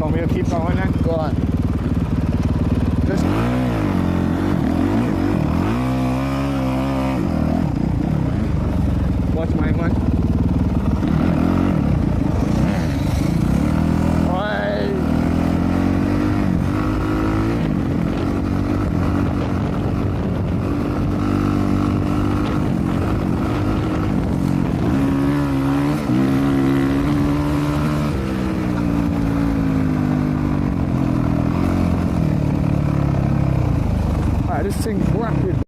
want me to keep going then? Go on. Just watch my one.